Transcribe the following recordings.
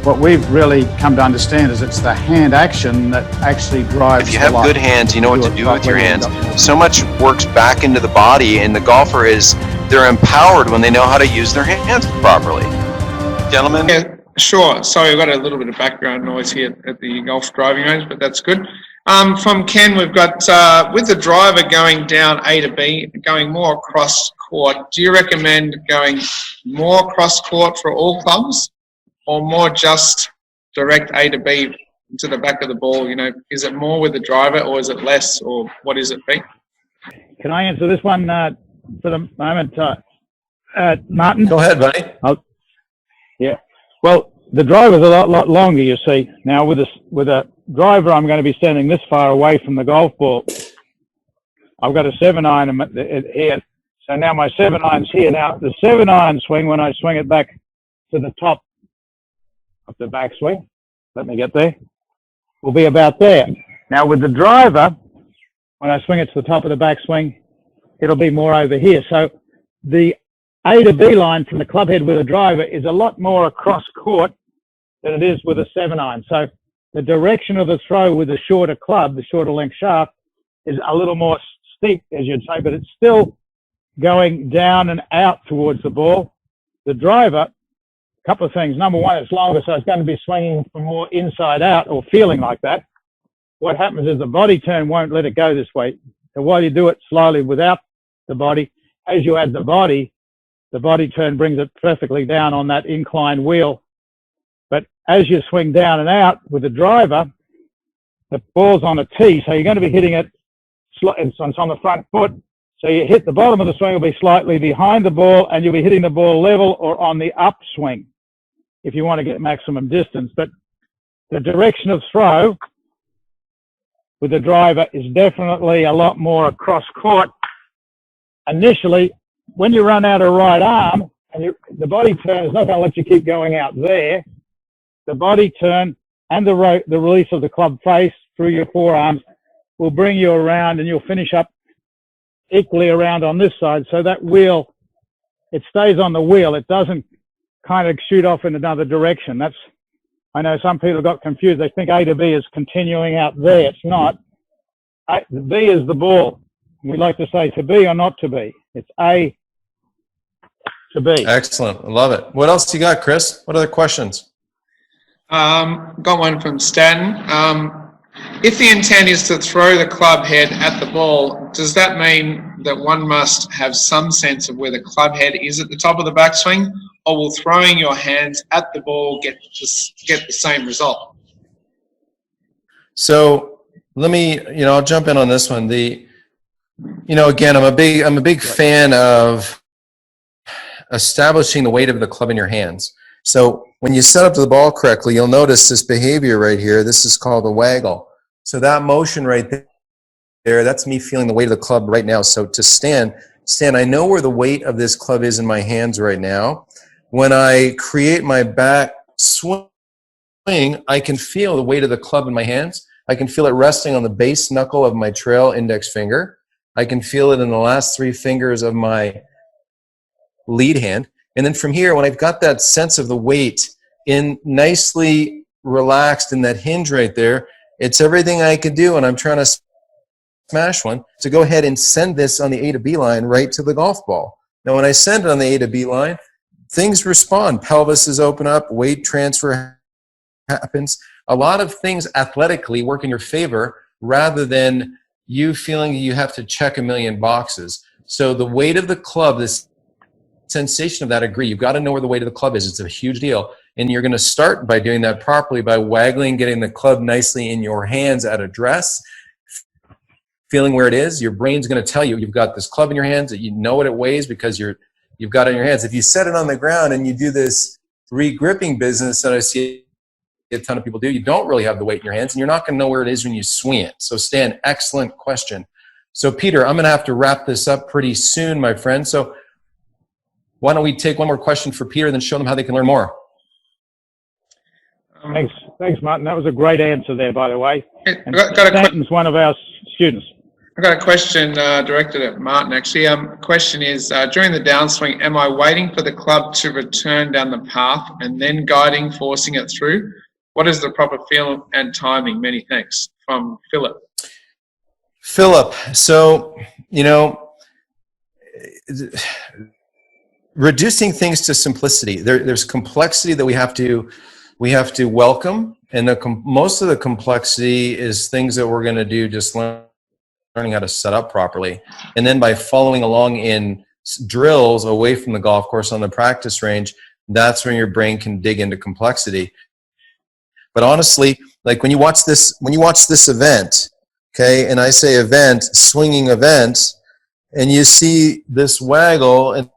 what we've really come to understand is it's the hand action that actually drives. If you have good hands, you know what to do with your hands. So much works back into the body, and the golfer they're empowered when they know how to use their hands properly. Gentlemen? Yeah, sure. Sorry, I've got a little bit of background noise here at the golf driving range, but that's good. From Ken, we've got, with the driver going down A to B, going more across court, do you recommend going more across court for all clubs or more just direct A to B to the back of the ball? You know, is it more with the driver or is it less, or what is it, Pete? Can I answer this one for the moment, Martin? Go ahead, buddy. Yeah. Well, the driver's a lot longer, you see. Now, with a driver, I'm going to be standing this far away from the golf ball. I've got a 7-iron here. So now my 7-iron's here. Now, the 7-iron swing, when I swing it back to the top of the backswing, let me get there, will be about there. Now, with the driver, when I swing it to the top of the backswing, it'll be more over here. So the A to B line from the club head with a driver is a lot more across court than it is with a 7-iron. So the direction of the throw with the shorter club, the shorter length shaft, is a little more steep, as you'd say, but it's still going down and out towards the ball. The driver, a couple of things. Number one, it's longer, so it's going to be swinging from more inside out or feeling like that. What happens is the body turn won't let it go this way. So while you do it slowly without the body, as you add the body turn brings it perfectly down on that inclined wheel. But as you swing down and out with the driver, the ball's on a tee, so you're going to be hitting it, it's on the front foot. So you hit the bottom of the swing will be slightly behind the ball, and you'll be hitting the ball level or on the upswing if you want to get maximum distance. But the direction of throw with the driver is definitely a lot more across court. Initially, when you run out of right arm, and the body turn is not going to let you keep going out there. The body turn and the release of the club face through your forearms will bring you around, and you'll finish up equally around on this side. So that wheel, it stays on the wheel. It doesn't kind of shoot off in another direction. I know some people got confused. They think A to B is continuing out there. It's not. B is the ball. We like to say to be or not to be. It's A to B. Excellent. I love it. What else you got, Chris? What other questions? Got one from Stanton. If the intent is to throw the club head at the ball, does that mean that one must have some sense of where the club head is at the top of the backswing, or will throwing your hands at the ball get the same result? So let me, I'll jump in on this one. Again, I'm a big fan of establishing the weight of the club in your hands. So when you set up the ball correctly, you'll notice this behavior right here. This is called a waggle. So that motion right there, that's me feeling the weight of the club right now. So to stand, I know where the weight of this club is in my hands right now. When I create my back swing, I can feel the weight of the club in my hands. I can feel it resting on the base knuckle of my trail index finger. I can feel it in the last 3 fingers of my lead hand. And then from here, when I've got that sense of the weight in nicely relaxed in that hinge right there, it's everything I can do, and I'm trying to smash one, to go ahead and send this on the A to B line right to the golf ball. Now, when I send it on the A to B line, things respond. Pelvises open up, weight transfer happens. A lot of things athletically work in your favor rather than you feeling you have to check a million boxes. So the weight of the club, this sensation of that, agree. You've got to know where the weight of the club is. It's a huge deal. And you're going to start by doing that properly by waggling, getting the club nicely in your hands at address, feeling where it is. Your brain's going to tell you you've got this club in your hands, that you know what it weighs because you've got it in your hands. If you set it on the ground and you do this re-gripping business that I see a ton of people do, you don't really have the weight in your hands, and you're not going to know where it is when you swing it. So Stan, excellent question. So Peter, I'm going to have to wrap this up pretty soon, my friend. So why don't we take one more question for Peter and then show them how they can learn more? Thanks, Martin. That was a great answer there, by the way. Got a Stanton's one of our students. I've got a question directed at Martin, actually. Question is, during the downswing, am I waiting for the club to return down the path and then guiding, forcing it through? What is the proper feel and timing? Many thanks. From Philip. Philip, so, reducing things to simplicity. There's complexity that we have to welcome, and most of the complexity is things that we're going to do just learning how to set up properly, and then by following along in drills away from the golf course on the practice range, that's when your brain can dig into complexity. But honestly, like when you watch this event, okay, and I say event, swinging event, and you see this waggle and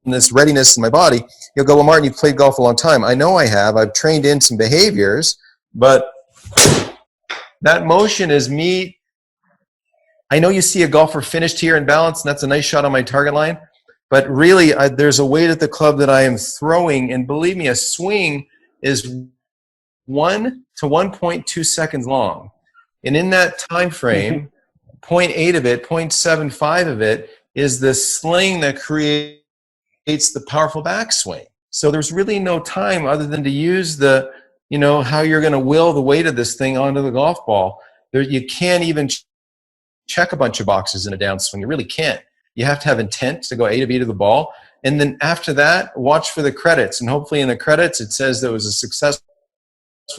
this readiness in my body, you'll go, well, Martin, you've played golf a long time. I know I have. I've trained in some behaviors, but that motion is me. I know you see a golfer finished here in balance, and that's a nice shot on my target line, but really there's a weight at the club that I am throwing, and believe me, a swing is 1 to 1.2 seconds long. And in that time frame, 0.8 of it, 0.75 of it is the sling that creates the powerful backswing. So there's really no time other than to use the, how you're going to will the weight of this thing onto the golf ball. You can't even check a bunch of boxes in a downswing. You really can't. You have to have intent to go A to B to the ball. And then after that, watch for the credits. And hopefully in the credits, it says there was a successful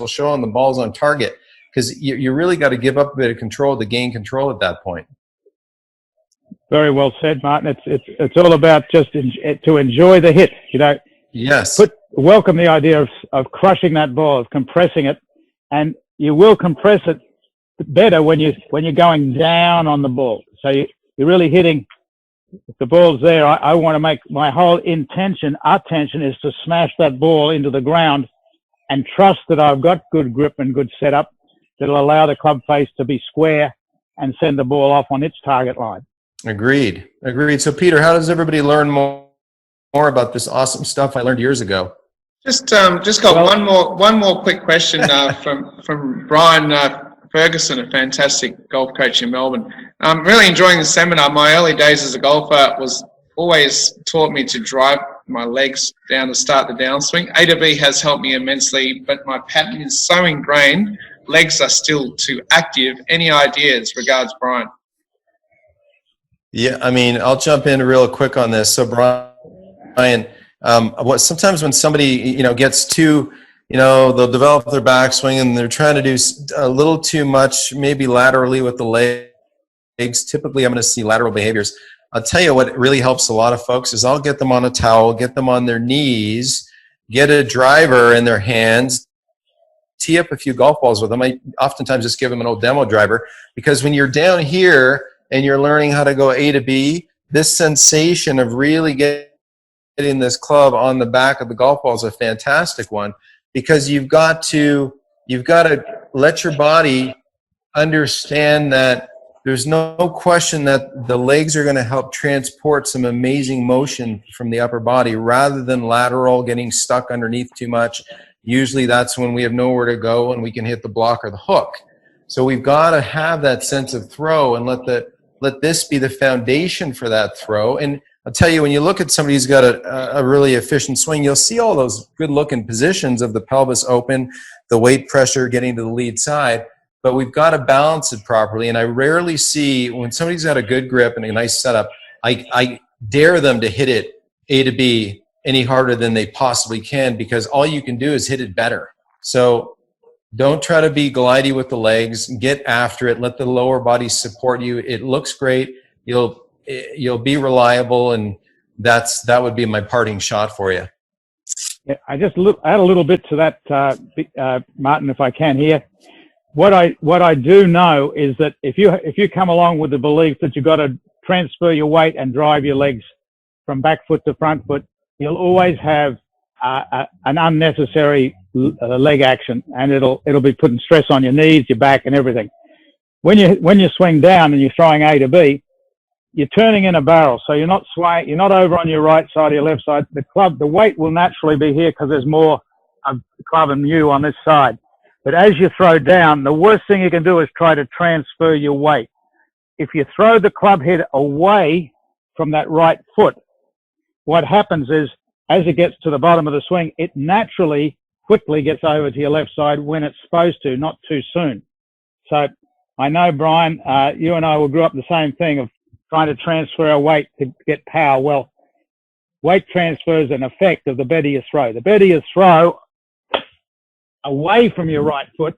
show and the ball's on target. Because you really got to give up a bit of control to gain control at that point. Very well said, Martin. It's all about just to enjoy the hit. Yes. Welcome the idea of crushing that ball, of compressing it, and you will compress it better when you're going down on the ball. So you're really hitting. If the ball's there, I want to make my whole intention. Our intention is to smash that ball into the ground, and trust that I've got good grip and good setup that'll allow the club face to be square and send the ball off on its target line. Agreed. So Peter, how does everybody learn more about this awesome stuff I learned years ago? Just got one more quick question from Brian Ferguson, a fantastic golf coach in Melbourne. I'm really enjoying the seminar. My early days as a golfer was always taught me to drive my legs down to start the downswing. A to B has helped me immensely, but my pattern is so ingrained, legs are still too active. Any ideas? Regards, Brian. Yeah, I mean, I'll jump in real quick on this. So Brian, sometimes when somebody, gets too, they'll develop their backswing and they're trying to do a little too much, maybe laterally with the legs. Typically, I'm going to see lateral behaviors. I'll tell you what really helps a lot of folks is I'll get them on a towel, get them on their knees, get a driver in their hands, tee up a few golf balls with them. I oftentimes just give them an old demo driver, because when you're down here and you're learning how to go A to B, this sensation of really getting this club on the back of the golf ball is a fantastic one, because you've got to let your body understand that there's no question that the legs are going to help transport some amazing motion from the upper body rather than lateral, getting stuck underneath too much. Usually that's when we have nowhere to go and we can hit the block or the hook. So we've got to have that sense of throw and let this be the foundation for that throw. And I'll tell you, when you look at somebody who's got a really efficient swing, you'll see all those good-looking positions of the pelvis open, the weight pressure getting to the lead side. But we've got to balance it properly. And I rarely see, when somebody's got a good grip and a nice setup, I dare them to hit it A to B any harder than they possibly can, because all you can do is hit it better. So don't try to be glidey with the legs. Get after it. Let the lower body support you. It looks great. You'll be reliable, and that would be my parting shot for you. Yeah, I just add a little bit to that, Martin, if I can here. What I do know is that if you come along with the belief that you've got to transfer your weight and drive your legs from back foot to front foot, you'll always have an unnecessary leg action, and it'll be putting stress on your knees, your back, and everything. When you swing down and you're throwing A to B, you're turning in a barrel, so you're not over on your right side or your left side. The weight will naturally be here because there's more of the club and you on this side. But as you throw down, the worst thing you can do is try to transfer your weight. if you throw the club head away from that right foot, what happens is, as it gets to the bottom of the swing, it naturally quickly gets over to your left side when it's supposed to, not too soon. So I know, Brian, you and I will grew up the same thing of trying to transfer our weight to get power. Well, weight transfer is an effect of the better you throw. The better you throw away from your right foot,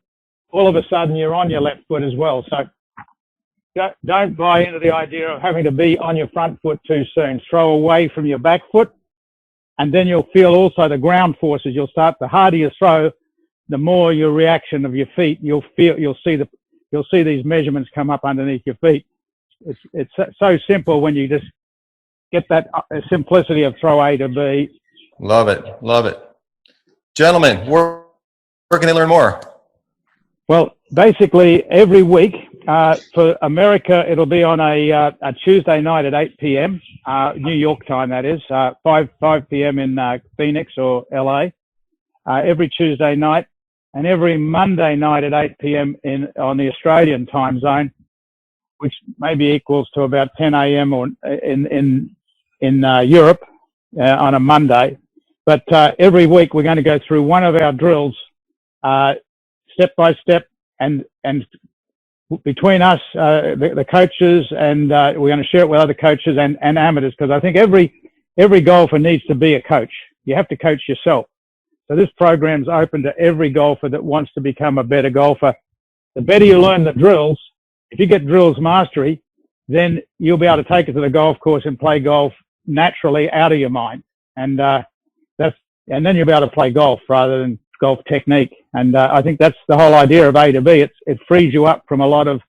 all of a sudden you're on your left foot as well. So don't buy into the idea of having to be on your front foot too soon. Throw away from your back foot, and then you'll feel also the ground forces. You'll start, the harder you throw, the more your reaction of your feet, you'll see these measurements come up underneath your feet. It's so simple when you just get that simplicity of throw A to B. Love it. Love it. Gentlemen, where can they learn more? Well, Basically, every week, for America, it'll be on a Tuesday night at 8 p.m., New York time, that is, 5 p.m. in Phoenix or LA, every Tuesday night, and every Monday night at 8 p.m. on the Australian time zone, which maybe equals to about 10 a.m. or in Europe on a Monday. But every week, we're going to go through one of our drills, step by step, and between us, the coaches, and we're going to share it with other coaches and amateurs, because I think every golfer needs to be a coach. You have to coach yourself. So this program's open to every golfer that wants to become a better golfer. The better you learn the drills, if you get drills mastery, then you'll be able to take it to the golf course and play golf naturally out of your mind. And then you'll be able to play golf rather than golf technique. And I think that's the whole idea of A to B. It frees you up from a lot of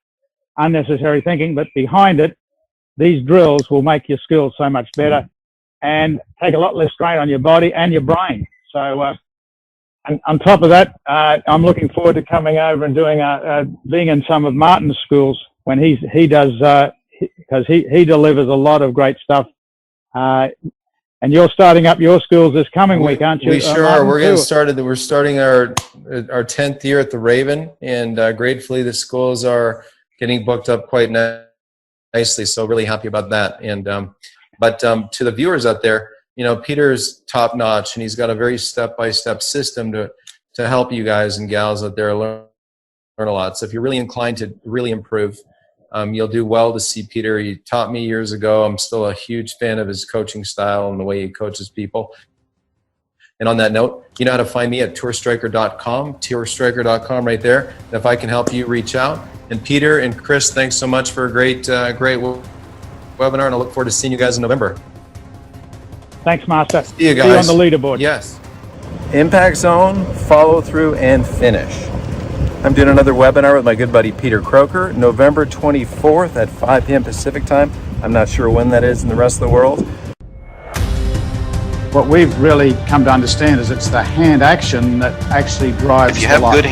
unnecessary thinking, but behind it, these drills will make your skills so much better and take a lot less strain on your body and your brain. So and on top of that, I'm looking forward to coming over and doing being in some of Martin's schools when he does, because he delivers a lot of great stuff. And you're starting up your schools this coming week, aren't you? We sure are. We're getting started. We're starting our 10th year at the Raven, and gratefully the schools are getting booked up quite nicely. So really happy about that. And but to the viewers out there, you know, Peter's top notch, and he's got a very step-by-step system to help you guys and gals out there learn a lot. So if you're really inclined to really improve, you'll do well to see Peter. He taught me years ago. I'm still a huge fan of his coaching style and the way he coaches people. And on that note, you know how to find me at tourstriker.com right there. And if I can help you, reach out. And Peter and Chris, thanks so much for a great webinar, and I look forward to seeing you guys in November. Thanks, Master. See you guys. See you on the leaderboard. Yes. Impact zone, follow through, and finish. I'm doing another webinar with my good buddy Peter Croker, November 24th at 5 p.m. Pacific time. I'm not sure when that is in the rest of the world. What we've really come to understand is it's the hand action that actually drives If you have the life. good